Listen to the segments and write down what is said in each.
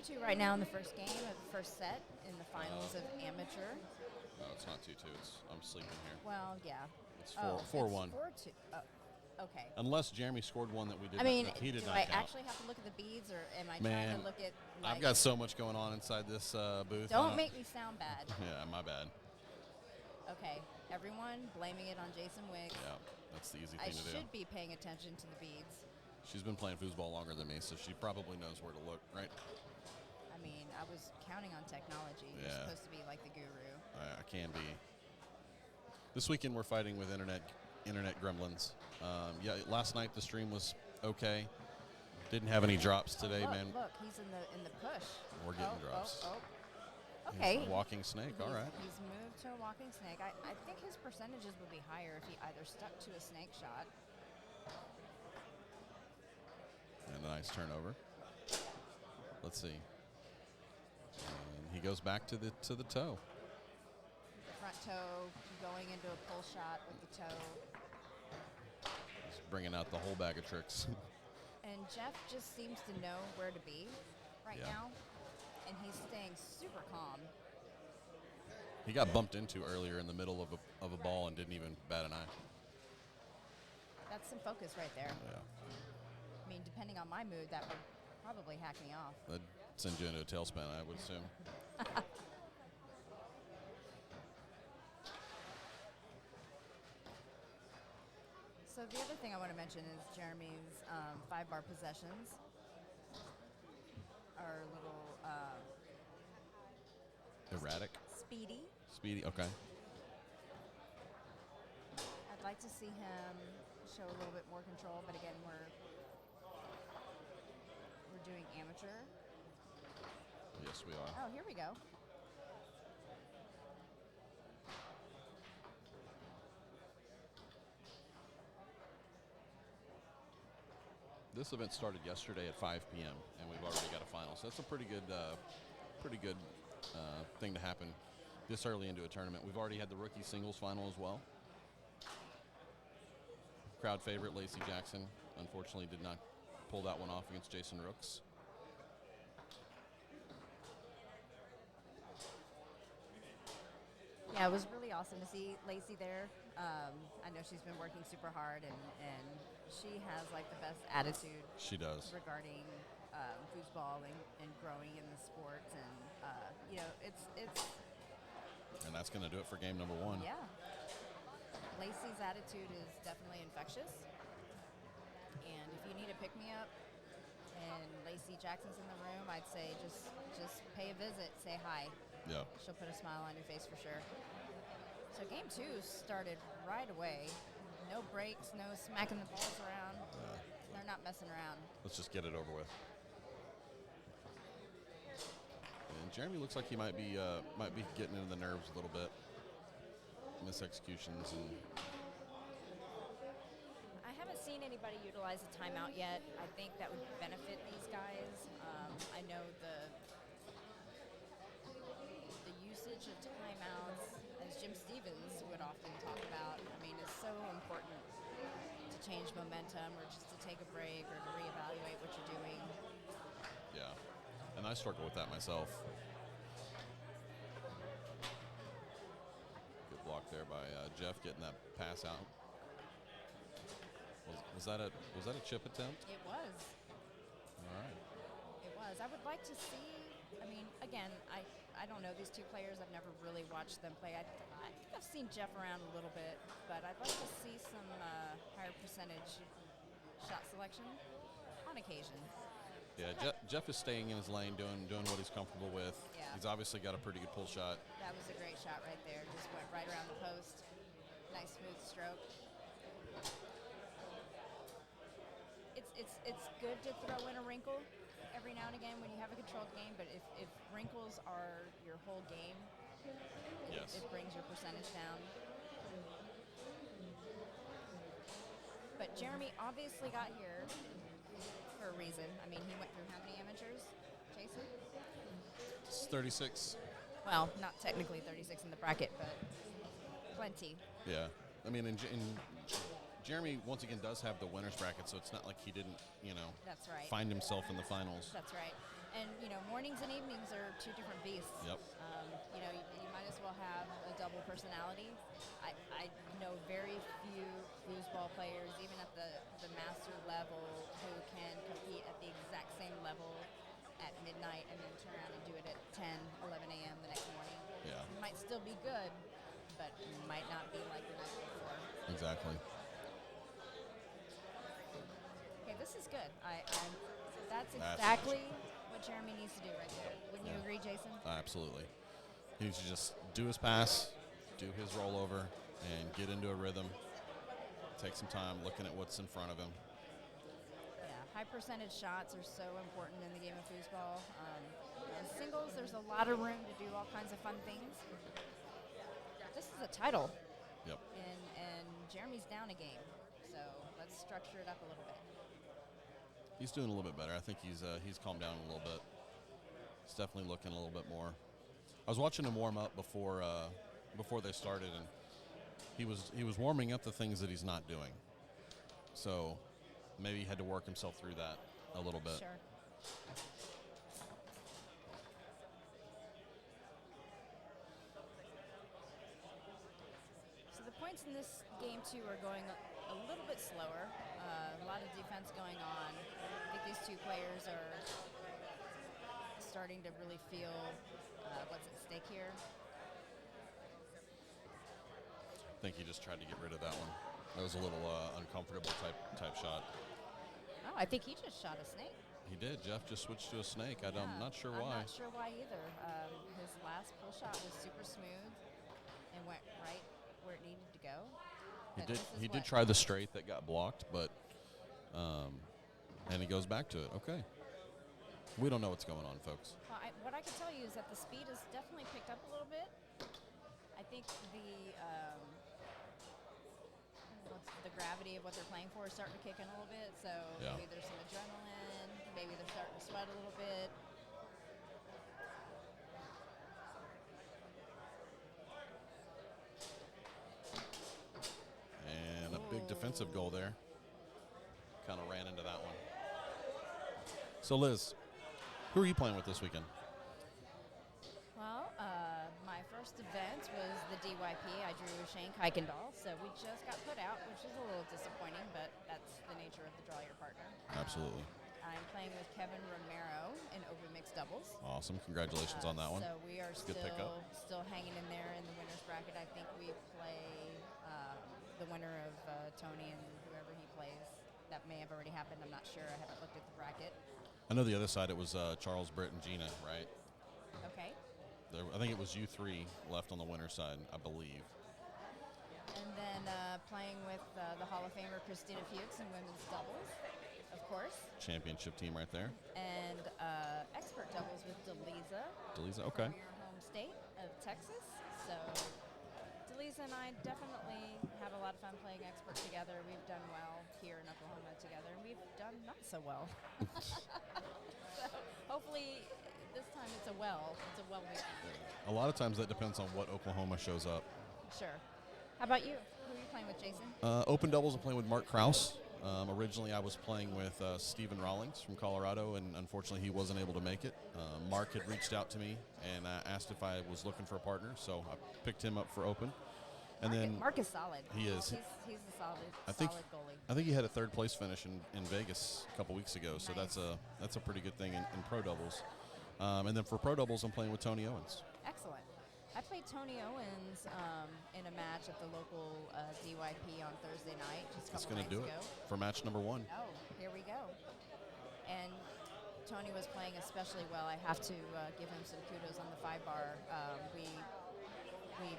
2-2 right now in the first game of the first set in the finals of amateur. No, it's not 2-2. I'm sleeping here. Well, yeah. It's 4-1. It's 4-2. Oh, okay. Unless Jeremy scored one that we did. I mean, he did do not I count. actually have to look at the beads, or am I Man, trying to look at? Like, I've got so much going on inside this booth. Don't make me sound bad. Yeah, my bad. Okay, everyone blaming it on Jason Wicks. Yeah, that's the easy thing to do. I should be paying attention to the beads. She's been playing foosball longer than me, so she probably knows where to look, right? I mean, I was counting on technology. You're supposed to be like the guru. I can be. This weekend we're fighting with internet gremlins. Last night the stream was okay. Didn't have any drops today, man. Look, he's in the push. We're getting drops. Okay. He's a walking snake, all right. He's moved to a walking snake. I think his percentages would be higher if he either stuck to a snake shot. And a nice turnover. Let's see. And he goes back to the toe. The front toe going into a pull shot with the toe. He's bringing out the whole bag of tricks. And Jeff just seems to know where to be right now. And he's staying super calm. He got bumped into earlier in the middle of a ball and didn't even bat an eye. That's some focus right there. Yeah. I mean, depending on my mood, that would probably hack me off. That'd send you into a tailspin, I would assume. So the other thing I want to mention is Jeremy's 5-bar possessions are a little erratic. Speedy, okay. I'd like to see him show a little bit more control, but again, we're doing amateur. Yes, we are. Oh, here we go. This event started yesterday at 5 p.m. and we've already got a final, so that's a pretty good thing to happen this early into a tournament. We've already had the rookie singles final as well. Crowd favorite Lacey Jackson unfortunately did not pull that one off against Jason Rooks. Yeah, it was really awesome to see Lacey there. I know she's been working super hard, and she has like the best attitude. She does. Regarding foosball and growing in the sport, and it's. And that's going to do it for game number 1. Yeah. Lacey's attitude is definitely infectious, and if you need a pick-me-up and Lacey Jackson's in the room, I'd say just pay a visit, say hi. Yeah. She'll put a smile on your face for sure. So game 2 started right away. No breaks, no smacking the balls around. They're not messing around. Let's just get it over with. And Jeremy looks like he might be getting into the nerves a little bit. Misexecutions and. I haven't seen anybody utilize a timeout yet. I think that would benefit these guys. I know the usage of timeouts, as Jim Stevens would often talk about, I mean, is so important to change momentum or just to take a break or to reevaluate what you're doing. Yeah, and I struggle with that myself. Good block there by Jeff getting that pass out. Was that a chip attempt? It was. All right. It was. I would like to see, I mean, again, I don't know these two players. I've never really watched them play. I think I've seen Jeff around a little bit, but I'd like to see some higher percentage shot selection on occasion. Yeah, Jeff is staying in his lane, doing what he's comfortable with. Yeah. He's obviously got a pretty good pull shot. That was a great shot right there. Just went right around the post. Nice smooth stroke. It's good to throw in a wrinkle every now and again when you have a controlled game, but if wrinkles are your whole game, it brings your percentage down. But Jeremy obviously got here for a reason. I mean, he went through how many amateurs, Jason? It's 36. Well, not technically 36 in the bracket, but plenty. Yeah. I mean, in Jeremy, once again, does have the winner's bracket, so it's not like he didn't, That's right. find himself in the finals. That's right. And, mornings and evenings are two different beasts. Yep. You might as well have a double personality. I know very few foosball players, even at the master level, who can compete at the exact same level at midnight and then turn around and do it at 10, 11 a.m. the next morning. Yeah. It might still be good, but might not be like the night before. Exactly. Okay, this is good. That's exactly what Jeremy needs to do right there. Wouldn't you agree, Jason? Absolutely. He needs to just do his pass, do his rollover, and get into a rhythm. Take some time looking at what's in front of him. Yeah, high percentage shots are so important in the game of foosball. In singles, there's a lot of room to do all kinds of fun things. This is a title. Yep. And Jeremy's down a game, so let's structure it up a little bit. He's doing a little bit better. I think he's calmed down a little bit. He's definitely looking a little bit more. I was watching him warm up before they started, and he was warming up the things that he's not doing. So maybe he had to work himself through that a little bit. Sure. So the points in this game too are going a little bit slower. A lot of defense going on. I think these two players are starting to really feel what's at stake here. I think he just tried to get rid of that one. That was a little uncomfortable type shot. Oh, I think he just shot a snake. He did. Jeff just switched to a snake. I'm not sure why. I'm not sure why either. His last pull shot was super smooth and went right where it needed to go. He did try the straight that got blocked, but and he goes back to it. Okay. We don't know what's going on, folks. Well, what I can tell you is that the speed has definitely picked up a little bit. I think the gravity of what they're playing for is starting to kick in a little bit. So maybe there's some adrenaline. Maybe they're starting to sweat a little bit. And a big defensive goal there. Kind of ran into that one. So, Liz, who are you playing with this weekend? Well, my first event was the DYP. I drew Shane Kuykendall, so we just got put out, which is a little disappointing, but that's the nature of the draw your partner. Absolutely. I'm playing with Kevin Romero in open mixed doubles. Awesome. Congratulations on that one. So we are still hanging in there in the winner's bracket. I think we play the winner of Tony and whoever he plays. That may have already happened. I'm not sure. I haven't looked at the bracket. I know the other side, it was Charles, Britt, and Gina, right? Okay. I think it was you three left on the winner's side, I believe. And then playing with the Hall of Famer Christina Fuchs in women's doubles, of course. Championship team right there. And expert doubles with Delisa. Delisa, okay. From your home state of Texas. So Delisa and I definitely have a lot of fun playing expert together. We've done well here in Oklahoma together, and we've done not so well. So hopefully this time it's a well weekend. A lot of times that depends on what Oklahoma shows up. Sure. How about you? Who are you playing with, Jason? Open doubles, I'm playing with Mark Krause. Originally, I was playing with Stephen Rawlings from Colorado, and unfortunately, he wasn't able to make it. Mark had reached out to me and asked if I was looking for a partner, so I picked him up for open. And Mark is solid. He is. He's a solid goalie. I think he had a third place finish in Vegas a couple weeks ago, so Nice. that's a pretty good thing in pro doubles. And then for pro doubles, I'm playing with Tony Owens. Excellent. I played Tony Owens in a match at the local DYP on Thursday night, just a That's couple going to do nights it ago. for match number 1. Oh, here we go. And Tony was playing especially well. I have to give him some kudos on the 5-bar. We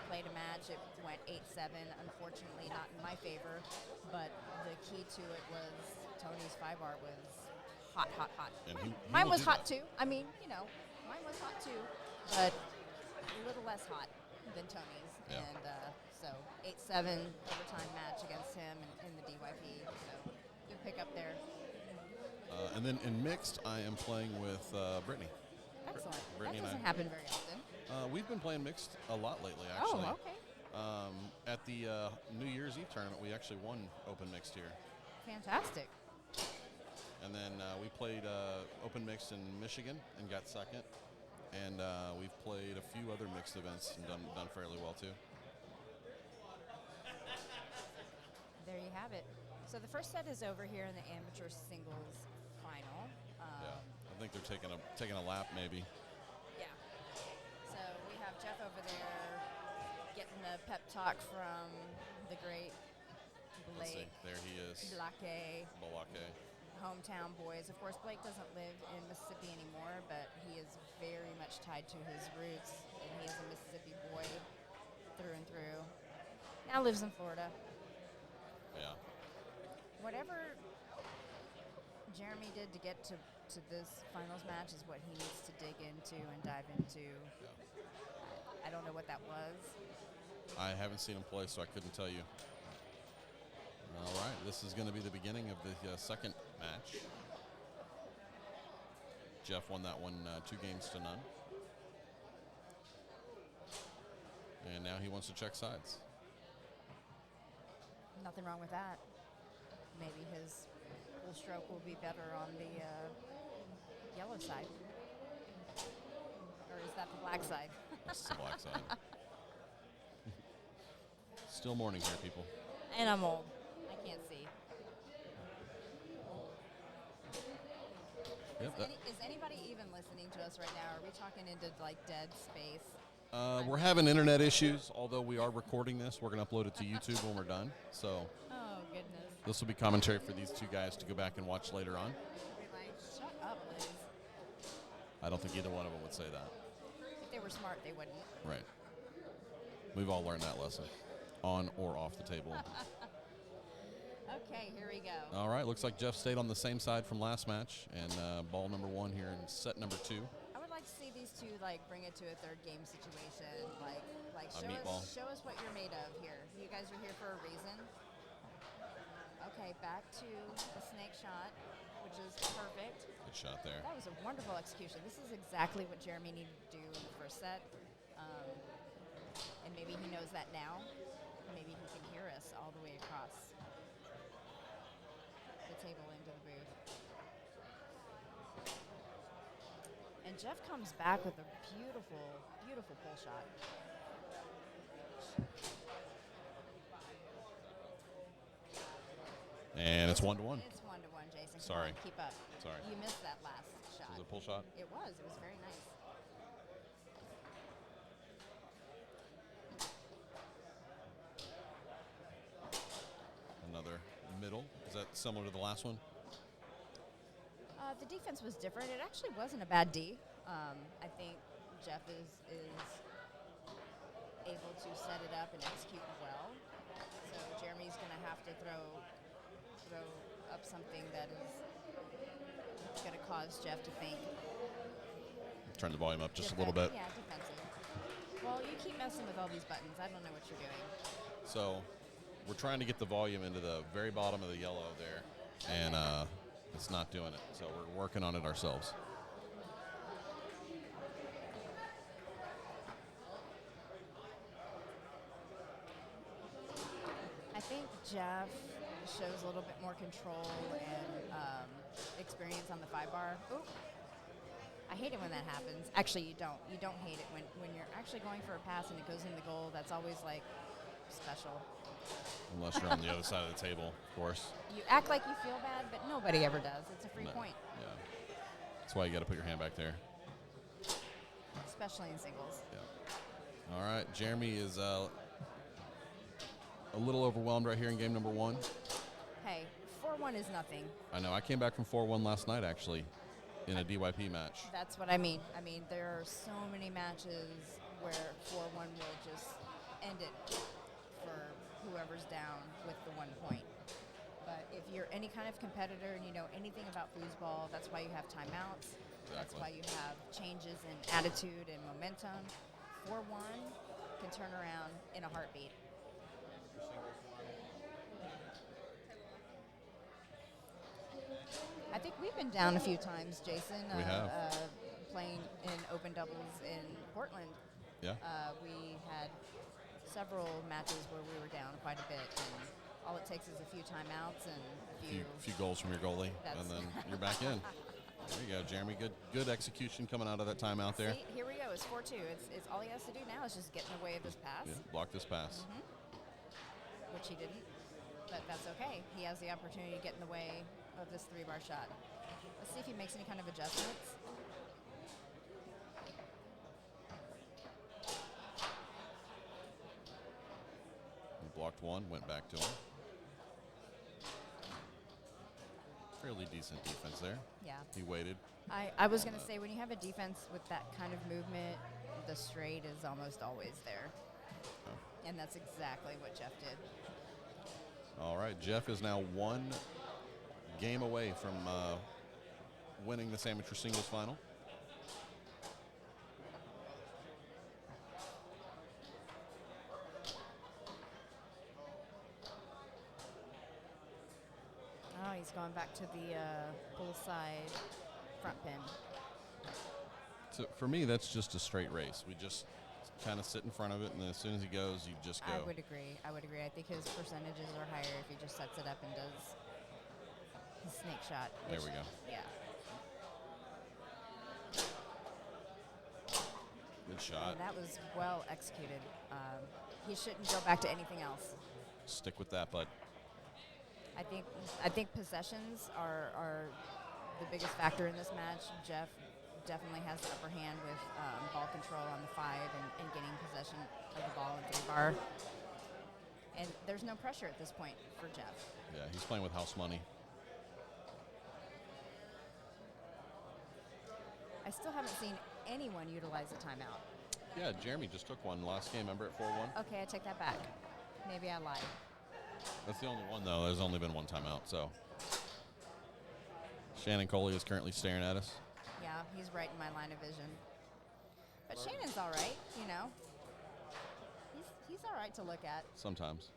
played a match. It went 8-7. Unfortunately, not in my favor. But the key to it was Tony's 5-bar was hot. And Mine was hot too. I mean, mine was hot too, but a little less hot than Tony's. Yeah. And so 8-7 overtime match against him in the DYP. So good pick up there. And then in mixed, I am playing with Brittany. Excellent. Brittany that and doesn't I. happen very often. We've been playing mixed a lot lately, actually. Oh, okay. At the New Year's Eve tournament, we actually won open mixed here. Fantastic. And then we played open mixed in Michigan and got second. And we've played a few other mixed events and done fairly well too. There you have it. So the first set is over here in the amateur singles final. Yeah, I think they're taking a lap maybe. Yeah. So we have Jeff over there getting a pep talk from the great Let's see. Blake. There he is. Blake. Hometown boys. Of course, Blake doesn't live in Mississippi anymore, but he is very much tied to his roots, and he is a Mississippi boy through and through. Now lives in Florida. Yeah. Whatever Jeremy did to get to this finals match is what he needs to dig into and dive into. Yeah. I don't know what that was. I haven't seen him play, so I couldn't tell you. All right, this is going to be the beginning of the second match. Jeff won that one 2-0. And now he wants to check sides. Nothing wrong with that. Maybe his full stroke will be better on the yellow side. Or is that the black side? That's the black side. Still morning here, people. And I'm old. I can't see. Yep, Is anybody even listening to us right now? Are we talking into like dead space? we're having internet issues, although we are recording this. We're going to upload it to YouTube when we're done. So Oh, goodness. this will be commentary for these two guys to go back and watch later on. Be like, shut up, Liz. I don't think either one of them would say that. If they were smart, they wouldn't. Right. We've all learned that lesson, on or off the table. Okay, here we go. All right, looks like Jeff stayed on the same side from last match, and ball number 1 here in set number 2. I would like to see these two like bring it to a third game situation. Like meatball. show us what you're made of here. You guys are here for a reason. Okay, back to the snake shot, which is perfect. Good shot there. That was a wonderful execution. This is exactly what Jeremy needed to do in the first set. And maybe he knows that now. Maybe he can hear us all the way across the table into the booth. And Jeff comes back with a beautiful, beautiful pull shot. And it's 1-1. It's 1-1, Jason. Come Sorry. on, keep up. Sorry. You missed that last shot. Was it a pull shot? It was. It was very nice. Another middle. Is that similar to the last one? The defense was different. It actually wasn't a bad D. I think Jeff is able to set it up and execute well. So Jeremy's going to have to throw up something that is going to cause Jeff to think. Turn the volume up just a little bit. Yeah, defensive. Well, you keep messing with all these buttons. I don't know what you're doing. So we're trying to get the volume into the very bottom of the yellow there, and it's not doing it. So we're working on it ourselves. I think Jeff shows a little bit more control and experience on the 5-bar. Ooh. I hate it when that happens. Actually, you don't. You don't hate it when you're actually going for a pass and it goes in the goal. That's always like special. Unless you're on the other side of the table, of course. You act like you feel bad, but nobody ever does. It's a free point. Yeah. That's why you got to put your hand back there. Especially in singles. Yeah. All right. Jeremy is a little overwhelmed right here in game number 1. Hey, 4-1 is nothing. I know. I came back from 4-1 last night, actually, in a DYP match. That's what I mean. I mean, there are so many matches where 4-1 will just end it for whoever's down with the 1 point. But if you're any kind of competitor and you know anything about foosball, that's why you have timeouts. That's why you have changes in attitude and momentum. 4-1 can turn around in a heartbeat. I think we've been down a few times, Jason. We have. Playing in open doubles in Portland. Yeah. We had several matches where we were down quite a bit. And all it takes is a few timeouts and A few goals from your goalie, and then you're back in. There you go, Jeremy. Good execution coming out of that timeout there. See, here we go. It's 4-2. It's all he has to do now is just get in the way of this pass. Yeah, block this pass. Which he didn't, but that's okay. He has the opportunity to get in the way of this 3-bar shot. Let's see if he makes any kind of adjustments. He blocked one, went back to him. Fairly decent defense there. Yeah. He waited. I was going to say, when you have a defense with that kind of movement, the straight is almost always there. Oh. And that's exactly what Jeff did. All right, Jeff is now 1 game away from winning this amateur singles final. Oh, he's going back to the poolside front pin. So for me, that's just a straight race. We just kind of sit in front of it, and then as soon as he goes, you just go. I would agree. I think his percentages are higher if he just sets it up and does his snake shot. There we go. Yeah. Good shot. And that was well executed. He shouldn't go back to anything else. Stick with that, bud. I think possessions are the biggest factor in this match. Jeff definitely has the upper hand with ball control on the 5 and getting possession of the ball in 3-bar. And there's no pressure at this point for Jeff. Yeah, he's playing with house money. I still haven't seen anyone utilize a timeout. Yeah, Jeremy just took one last game. Remember at 4-1? Okay, I take that back. Maybe I lied. That's the only one, though. There's only been one timeout, so. Shannon Coley is currently staring at us. Yeah, he's right in my line of vision. But Shannon's all right, you know. He's all right to look at. Sometimes.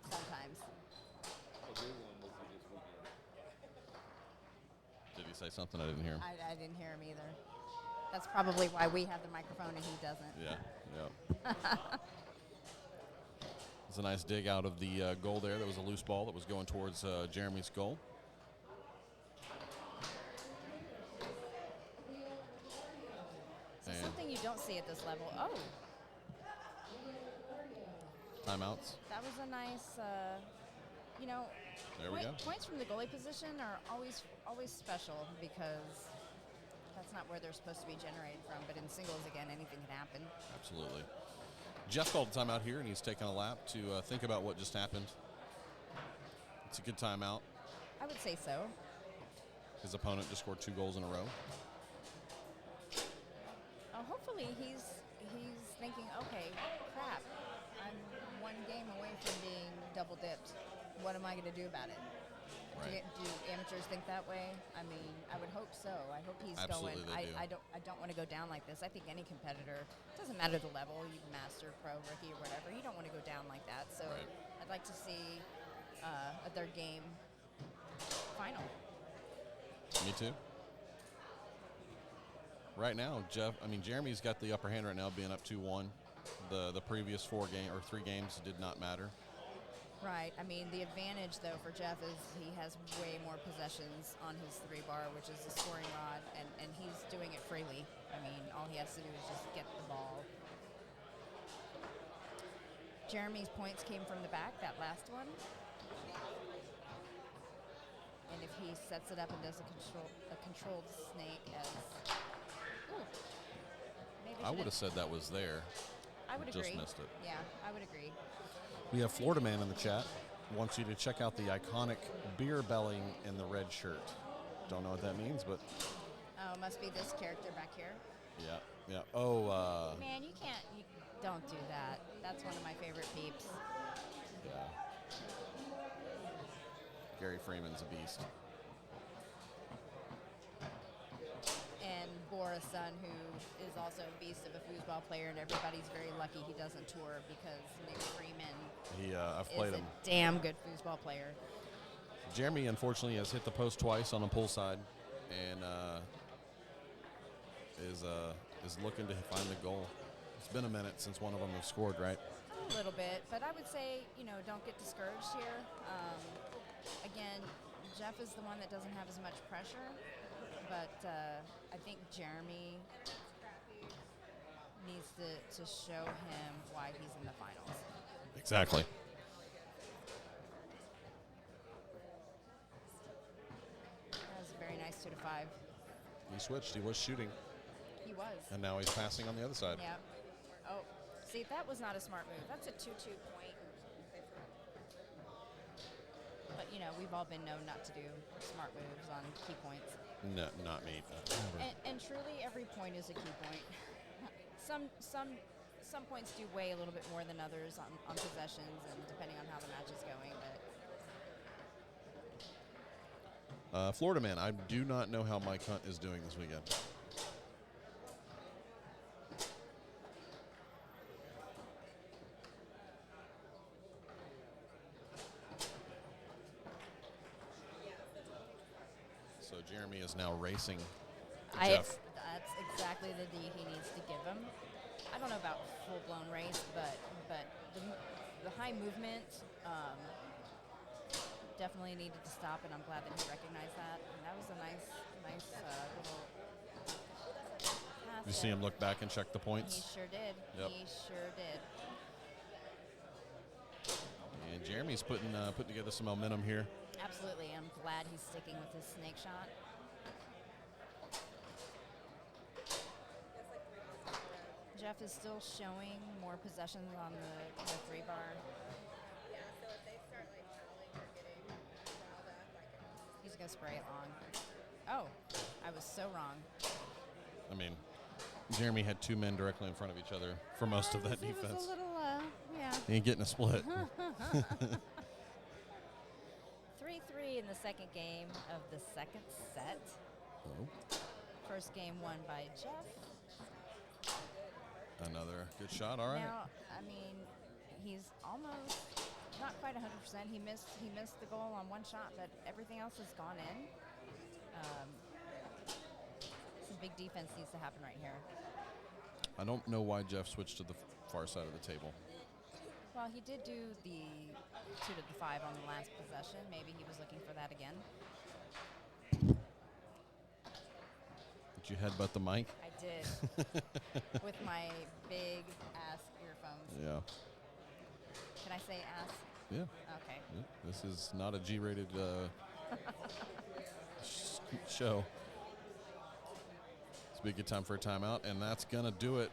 Did he say something? I didn't hear him. I didn't hear him either. That's probably why we have the microphone and he doesn't. Yeah. It's a nice dig out of the goal there. That was a loose ball that was going towards Jeremy's goal. So something you don't see at this level. Oh. Timeouts. That was a nice, There we go. Points from the goalie position are always special because that's not where they're supposed to be generated from. But in singles, again, anything can happen. Absolutely. Jeff called a timeout here, and he's taken a lap to think about what just happened. It's a good timeout. I would say so. His opponent just scored 2 goals in a row. Hopefully he's thinking, okay, crap, I'm 1 game away from being double dipped. What am I going to do about it? Right. Do amateurs think that way? I mean, I would hope so. I hope he's Absolutely going. they do. I don't want to go down like this. I think any competitor, doesn't matter the level, you master, pro, rookie, or whatever. You don't want to go down like that. So Right. I'd like to see their game final. Me too. Right now, Jeremy's got the upper hand right now, being up 2-1. The previous 3 games did not matter. Right. I mean, the advantage, though, for Jeff is he has way more possessions on his 3-bar, which is the scoring rod, and he's doing it freely. I mean, all he has to do is just get the ball. Jeremy's points came from the back, that last one. And if he sets it up and does a controlled snake as... Ooh, maybe I would have said that was there. I would agree. Just missed it. Yeah, I would agree. We have Florida Man in the chat. Wants you to check out the iconic beer belling in the red shirt. Don't know what that means, but... Oh, it must be this character back here. Yeah. Oh, Man, you don't do that. That's one of my favorite peeps. yeah. Gary Freeman's a beast. And Bora's son, who is also a beast of a foosball player, and everybody's very lucky he doesn't tour because Nick Freeman I've played is him. a damn good foosball player. Jeremy, unfortunately, has hit the post twice on the pull side, and is looking to find the goal. It's been a minute since one of them have scored, right? A little bit, but I would say, don't get discouraged here. Again, Jeff is the one that doesn't have as much pressure, but I think Jeremy needs to show him why he's in the finals. Exactly. That was a very nice 2-5. He switched. He was shooting. He was. And now he's passing on the other side. Yeah. Oh, see, that was not a smart move. That's a 2-2 point. But, we've all been known not to do smart moves on key points. No, not me. And truly, every point is a key point. Some points do weigh a little bit more than others on possessions and depending on how the match is going. But Florida man, I do not know how Mike Hunt is doing this weekend. So Jeremy is now racing Jeff. That's exactly the D he needs to give him. I don't know about full-blown race, but the high movement definitely needed to stop, and I'm glad that he recognized that. And that was a nice little pass. You see him look back and check the points? He sure did. Yep. He sure did. And Jeremy's putting together some momentum here. Absolutely. I'm glad he's sticking with his snake shot. Jeff is still showing more possessions on the 3 bar. Yeah, so if they start fouling or getting riled up, He's going to spray it long. Oh, I was so wrong. I mean, Jeremy had 2 men directly in front of each other for most of that It defense. was a little, yeah. He ain't getting a split. 3-3 in the second game of the second set. Oh, First game won by Jeff. another good shot. All right. Now, I mean, he's almost not quite 100%. He missed the goal on one shot, but everything else has gone in. Some big defense needs to happen right here. I don't know why Jeff switched to the far side of the table. Well, he did do the 2-5 on the last possession. Maybe he was looking for that again. Did you headbutt the mic? I did. With my big ass earphones. Yeah. Can I say ass? Yeah. Okay. Yeah. This is not a G-rated show. It's a big good time for a timeout, and that's going to do it.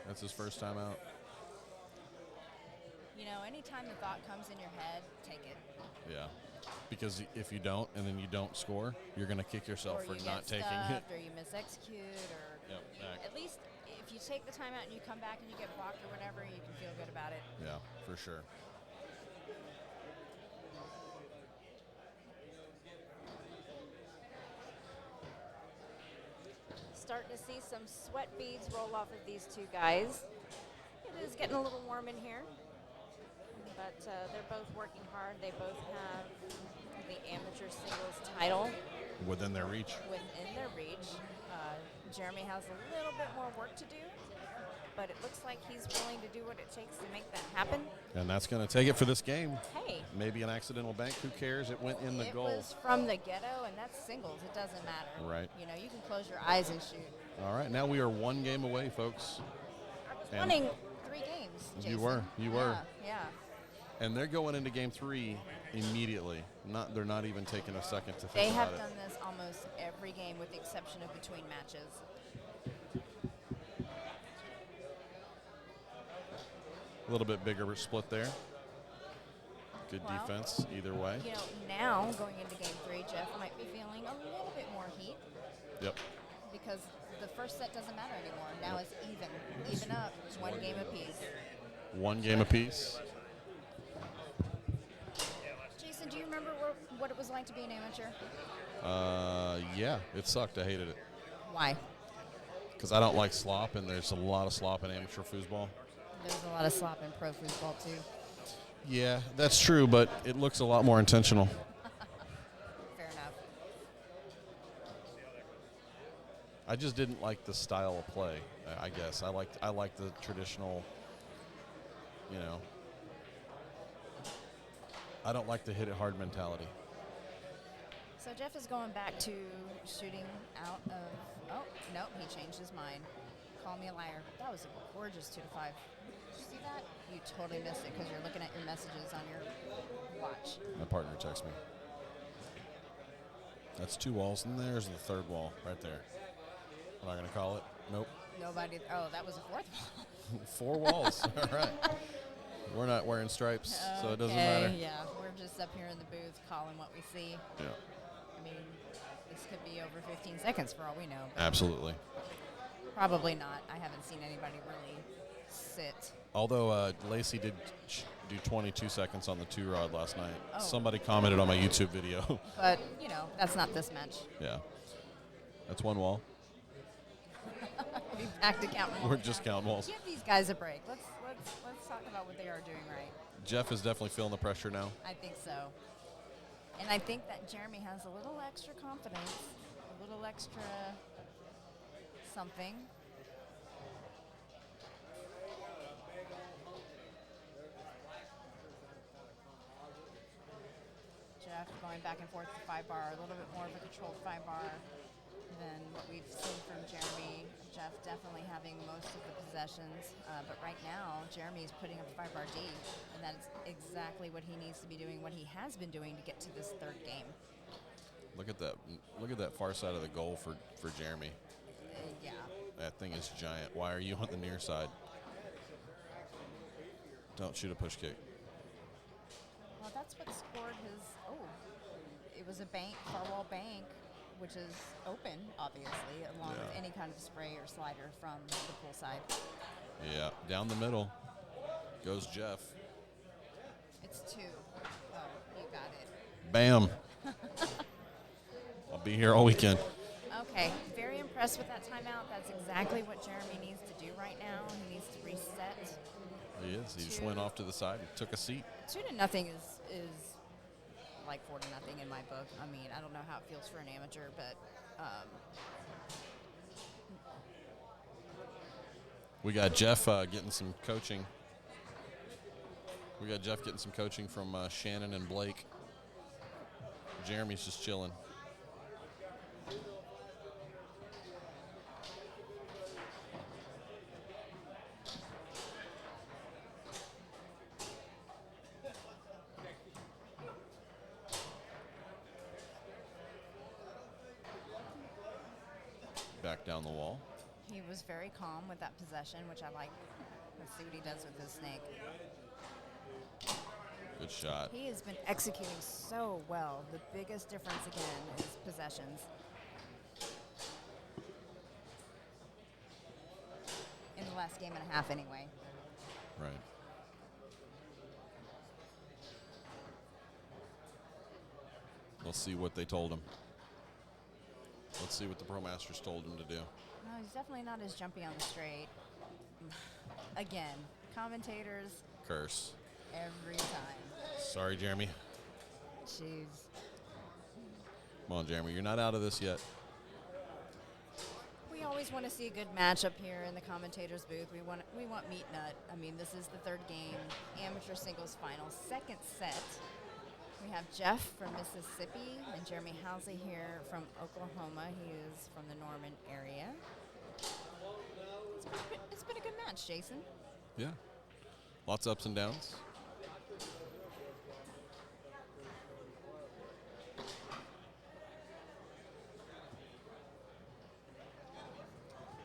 That's his first timeout. Anytime the thought comes in your head, take it. Yeah. Because if you don't, and then you don't score, you're going to kick yourself Or for you not get taking it. stuffed, or you misexecute, or Yep, at least if you take the time out and you come back and you get blocked or whatever, you can feel good about it. Yeah, for sure. Starting to see some sweat beads roll off of these two guys. It is getting a little warm in here, but they're both working hard. They both have the amateur singles title Within their reach. within their reach. Jeremy has a little bit more work to do, but it looks like he's willing to do what it takes to make that happen. And that's going to take it for this game. Hey, Maybe an accidental bank. Who cares? It went in the it goal. was from the ghetto, and that's singles. It doesn't matter. Right. You can close your eyes and shoot. All right. Now we are 1 game away, folks. I was And running 3 games, Jason. You were. Yeah. And they're going into game 3 immediately. They're not even taking a second to think They have about it. done this almost every game with the exception of between matches. A little bit bigger split there. Good Well, defense either way. Now going into game 3, Jeff might be feeling a little bit more heat Yep. because the first set doesn't matter anymore. Now it's even up. It's 1 game apiece. 1 game apiece. Jason, do you remember what it was like to be an amateur? Yeah, it sucked. I hated it. Why? Because I don't like slop, and there's a lot of slop in amateur foosball. There's a lot of slop in pro foosball too. Yeah, that's true, but it looks a lot more intentional. Fair enough. I just didn't like the style of play. I guess I liked the traditional you know, I don't like the hit it hard mentality. So Jeff is going back to shooting out of. Oh nope, he changed his mind. Call me a liar. That was a gorgeous 2 to 5. Did you see that? You totally missed it because you're looking at your messages on your watch. My partner texts me. That's 2 walls, and there's the 3rd wall right there. Am I going to call it? Nope. Nobody. Oh, that was a 4th wall. 4 walls. All right. We're not wearing stripes, so it doesn't matter. Yeah, we're just up here in the booth calling what we see. Yeah. I mean, this could be over 15 seconds for all we know. But Absolutely. probably not. I haven't seen anybody really sit. Although Lacey did do 22 seconds on the 2-rod last night. Oh. Somebody commented on my YouTube video. But, you know, that's not this match. Yeah. That's 1 wall. We're back to counting walls. We're just counting walls. Give these guys a break. Let's talk about what they are doing right. Jeff is definitely feeling the pressure now. I think so. And I think that Jeremy has a little extra confidence, a little extra something. Jeff going back and forth to 5-bar, a little bit more of a controlled 5-bar than what we've seen from Jeremy. Jeff definitely having most of the possessions, but right now Jeremy's putting up 5-bar D, and that's exactly what he needs to be doing, what he has been doing to get to this 3rd game. Look at that! Look at that far side of the goal for Jeremy. Yeah. That thing is giant. Why are you on the near side? Don't shoot a push kick. Well, that's what scored his. Oh, it was a bank, far wall bank, which is open, obviously, along with any kind of spray or slider from the pool side. Yeah, down the middle goes Jeff. It's 2. Oh, you got it. Bam. I'll be here all weekend. Okay, very impressed with that timeout. That's exactly what Jeremy needs to do right now. He needs to reset. He is. He just went off to the side and took a seat. 2-0 is like 4-0 in my book. I mean, I don't know how it feels for an amateur, but we got Jeff getting some coaching. We got Jeff getting some coaching from Shannon and Blake. Jeremy's just chilling. Back down the wall. he was very calm with that possession, which I like. Let's see what he does with his snake. Good shot. He has been executing so well. The biggest difference, again, is possessions. In the last game and a half, anyway. Right. Let's see what they told him. Let's see what the Pro Masters told him to do. No, he's definitely not as jumpy on the straight. Again, commentators Curse. every time. Sorry, Jeremy. Jeez. Come on, Jeremy. You're not out of this yet. We always want to see a good match up here in the commentators booth. We want meat nut. I mean, this is the third game, amateur singles final, second set. We have Jeff from Mississippi and Jeremy Housley here from Oklahoma. He is from the Norman area. It's been a good match, Jason. Yeah. Lots of ups and downs.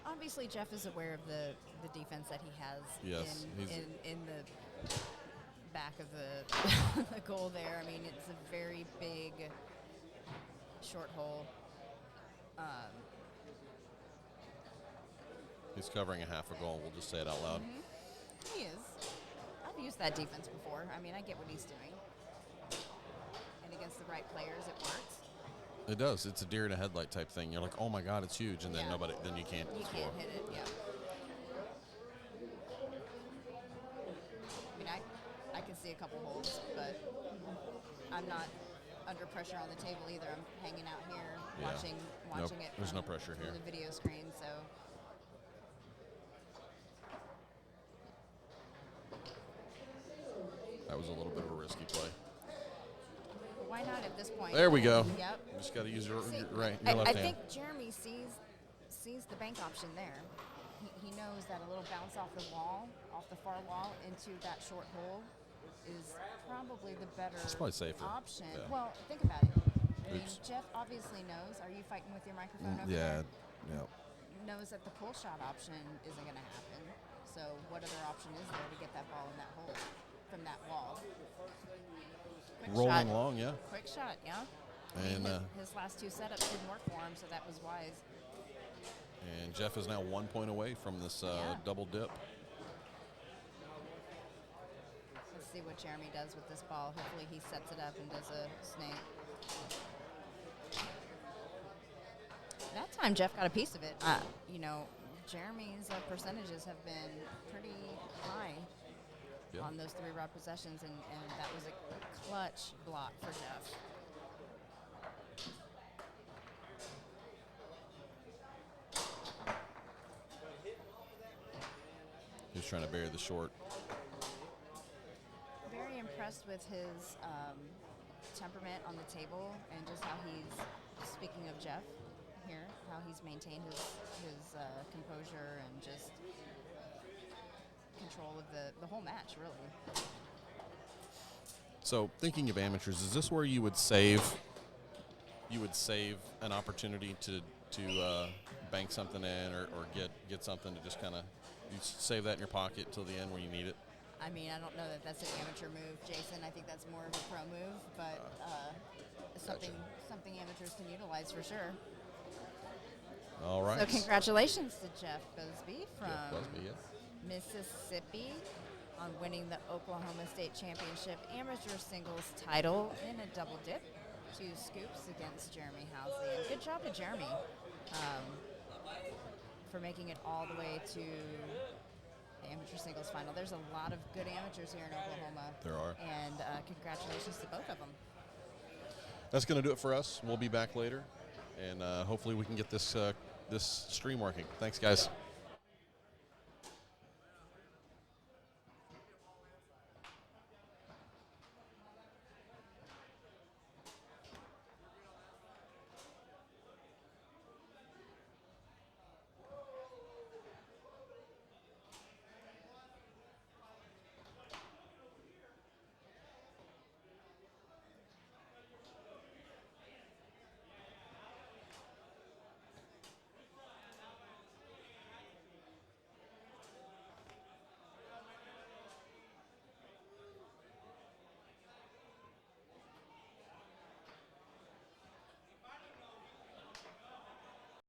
Obviously, Jeff is aware of the defense that he has Yes, in the back of the, the goal there. I mean, it's a very big short hole. He's covering a half a goal. We'll just say it out loud. Mm-hmm. He is. I've used that defense before. I mean, I get what he's doing. And against the right players, it works. It does. It's a deer in a headlight type thing. You're like, oh my God, it's huge, and then Yeah. then you can't You score. can't hit it, yeah. I mean, I can see a couple holes, but I'm not under pressure on the table either. I'm hanging out here Yeah. watching Nope, it. there's from- no pressure here. from the video screen, so. was a little bit of a risky play. Why not at this point? There we go. Yep. You just got to use your, See, your right, I, your left I hand. think Jeremy sees the bank option there. He knows that a little bounce off the wall, off the far wall, into that short hole is probably the better It's probably safer. option. Yeah. Well, think about it. I mean, Oops. Jeff obviously knows. Are you fighting with your microphone over Yeah, there? yeah. Knows that the pull shot option isn't going to happen. So what other option is there to get that ball in that hole from that wall? Quick Rolling shot. long, yeah. Quick shot, yeah. And His last two setups didn't work for him, so that was wise. and Jeff is now 1 point away from this Yeah. double dip. Let's see what Jeremy does with this ball. Hopefully he sets it up and does a snake. That time Jeff got a piece of it. Jeremy's percentages have been pretty high Yeah. on those 3 rod possessions, and that was a clutch block for Jeff. He was trying to bury the short. Very impressed with his temperament on the table and just how he's, speaking of Jeff here, how he's maintained his composure and just control of the whole match, really. So thinking of amateurs, is this where you would save an opportunity to bank something in or get something to just kind of save that in your pocket till the end where you need it? I mean, I don't know that that's an amateur move, Jason. I think that's more of a pro move, but something amateurs can utilize for sure. All right. So congratulations to Jeff Busby from Jeff Busby, yeah. Mississippi on winning the Oklahoma State Championship amateur singles title in a double dip. 2 scoops against Jeremy Housley. And good job to Jeremy for making it all the way to the amateur singles final. There's a lot of good amateurs here in Oklahoma. There are. And congratulations to both of them. That's going to do it for us. We'll be back later, and hopefully we can get this stream working. Thanks, guys.